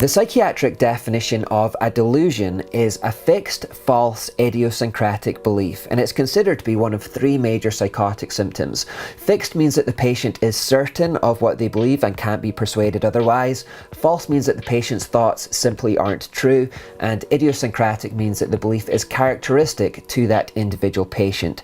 The psychiatric definition of a delusion is a fixed, false, idiosyncratic belief, and it's considered to be one of three major psychotic symptoms. Fixed means that the patient is certain of what they believe and can't be persuaded otherwise. False means that the patient's thoughts simply aren't true, and idiosyncratic means that the belief is characteristic to that individual patient.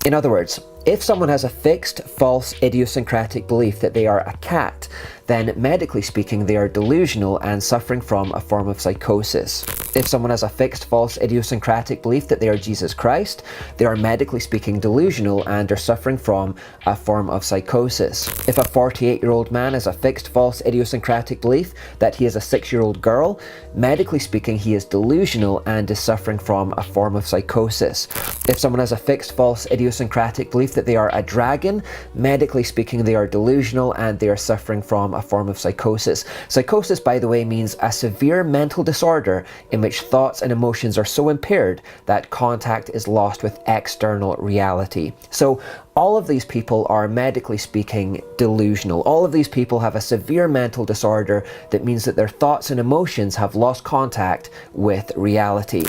In other words, if someone has a fixed, false, idiosyncratic belief that they are a cat, then medically speaking they are delusional and suffering from a form of psychosis. If someone has a fixed, false, idiosyncratic belief that they are Jesus Christ, they are medically speaking delusional and are suffering from a form of psychosis. If a 48-year-old man has a fixed, false, idiosyncratic belief that he is a 6-year-old girl, medically speaking he is delusional and is suffering from a form of psychosis. If someone has a fixed, false, idiosyncratic belief that they are a dragon, medically speaking they are delusional and they are suffering from a form of psychosis. Psychosis, by the way, means a severe mental disorder in which thoughts and emotions are so impaired that contact is lost with external reality. So all of these people are medically speaking delusional. All of these people have a severe mental disorder that means that their thoughts and emotions have lost contact with reality.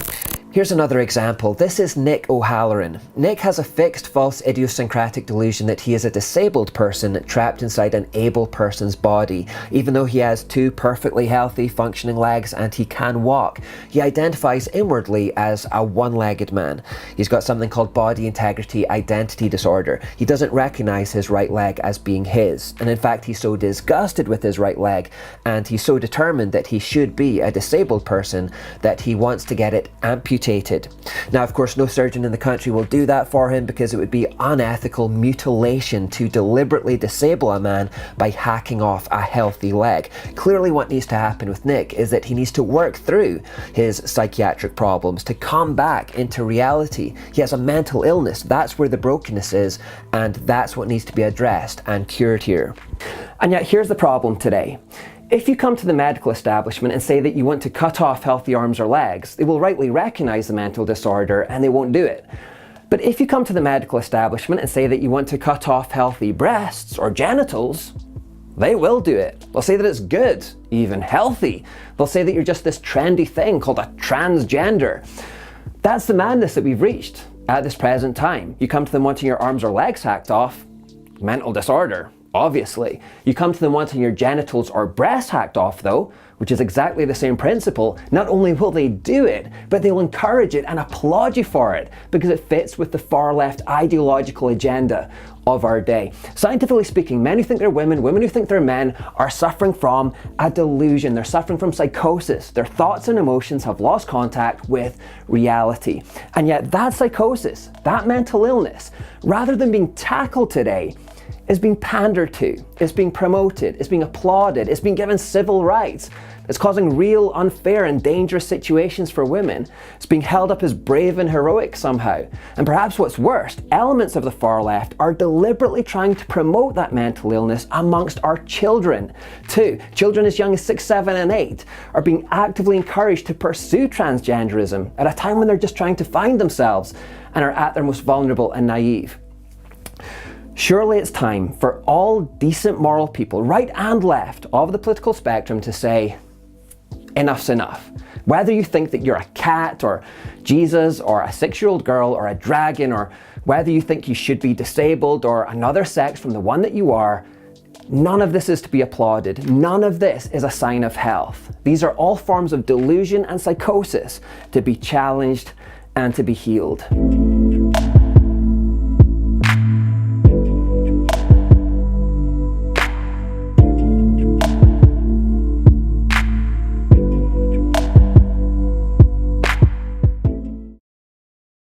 Here's another example. This is Nick O'Halloran. Nick has a fixed, false, idiosyncratic delusion that he is a disabled person trapped inside an able person's body. Even though he has two perfectly healthy, functioning legs and he can walk, he identifies inwardly as a one-legged man. He's got something called body integrity identity disorder. He doesn't recognize his right leg as being his. And in fact, he's so disgusted with his right leg and he's so determined that he should be a disabled person that he wants to get it amputated. Now, of course, no surgeon in the country will do that for him because it would be unethical mutilation to deliberately disable a man by hacking off a healthy leg. Clearly what needs to happen with Nick is that he needs to work through his psychiatric problems to come back into reality. He has a mental illness. That's where the brokenness is, and that's what needs to be addressed and cured here. And yet here's the problem today. If you come to the medical establishment and say that you want to cut off healthy arms or legs, they will rightly recognize the mental disorder and they won't do it. But if you come to the medical establishment and say that you want to cut off healthy breasts or genitals, they will do it. They'll say that it's good, even healthy. They'll say that you're just this trendy thing called a transgender. That's the madness that we've reached at this present time. You come to them wanting your arms or legs hacked off, mental disorder. Obviously. You come to them wanting your genitals or breasts hacked off though, which is exactly the same principle. Not only will they do it, but they'll encourage it and applaud you for it because it fits with the far left ideological agenda of our day. Scientifically speaking, men who think they're women, women who think they're men are suffering from a delusion. They're suffering from psychosis. Their thoughts and emotions have lost contact with reality. And yet that psychosis, that mental illness, rather than being tackled today, is being pandered to, is being promoted, is being applauded, is being given civil rights. It's causing real unfair and dangerous situations for women. It's being held up as brave and heroic somehow. And perhaps what's worst, elements of the far left are deliberately trying to promote that mental illness amongst our children too. Children as young as 6, 7 and 8 are being actively encouraged to pursue transgenderism at a time when they're just trying to find themselves and are at their most vulnerable and naive. Surely it's time for all decent moral people, right and left, of the political spectrum to say, enough's enough. Whether you think that you're a cat or Jesus or a 6-year-old girl or a dragon, or whether you think you should be disabled or another sex from the one that you are, none of this is to be applauded. None of this is a sign of health. These are all forms of delusion and psychosis to be challenged and to be healed.